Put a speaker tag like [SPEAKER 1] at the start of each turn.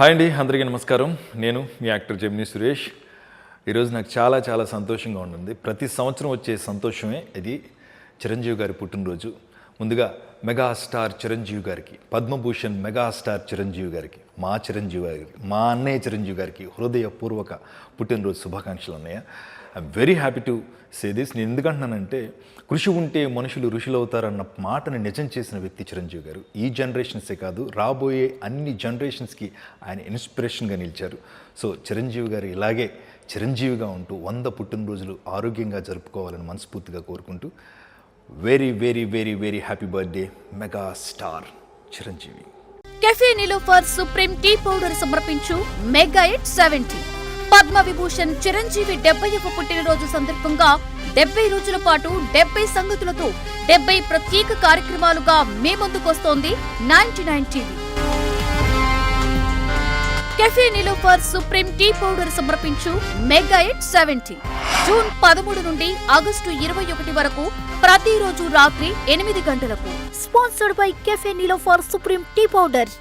[SPEAKER 1] Hi అండి, అందరికీ నమస్కారం. నేను మీ యాక్టర్ జెమినీ సురేష్. ఈరోజు నాకు చాలా సంతోషంగా ఉంటుంది. ప్రతి సంవత్సరం వచ్చే సంతోషమే ఇది. చిరంజీవి గారి పుట్టినరోజు. ముందుగా మెగాస్టార్ చిరంజీవి గారికి, పద్మభూషణ్ మెగాస్టార్ చిరంజీవి గారికి, మా చిరంజీవి గారికి, మా అన్నయ్య చిరంజీవి గారికి హృదయపూర్వక పుట్టినరోజు శుభాకాంక్షలు అన్నయ్య. I'm very happy to say this. నేను ఎందుకంటున్నానంటే, కృషి ఉంటే మనుషులు ఋషులు అవుతారన్న మాటని నిజం చేసిన వ్యక్తి చిరంజీవి గారు. ఈ జనరేషన్సే కాదు, రాబోయే అన్ని జనరేషన్స్కి ఆయన ఇన్స్పిరేషన్గా నిలిచారు. సో చిరంజీవి గారు ఇలాగే చిరంజీవిగా ఉంటూ 100 పుట్టినరోజులు ఆరోగ్యంగా జరుపుకోవాలని మనస్ఫూర్తిగా కోరుకుంటూ very happy birthday megastar Chiranjeevi.
[SPEAKER 2] Cafe Niloufer supreme tea powder సమర్పించు మెగా హిట్ 70. పద్మ విభూషణ్ చిరంజీవి 70వ పుట్టినరోజు సందర్భంగా 70 రోజుల పాటు 70 సంగతులతో 70 ప్రత్యేక కార్యక్రమాలుగా మీ ముందుకొస్తోంది 99 TV. Cafe Niloufer supreme tea powder సమర్పించు మెగా హిట్ 70. జూన్ 13 నుండి ఆగస్టు 21 వరకు ప్రతిరోజు రాత్రి 8 గంటలకు. Sponsored by cafe Niloufer supreme tea powder.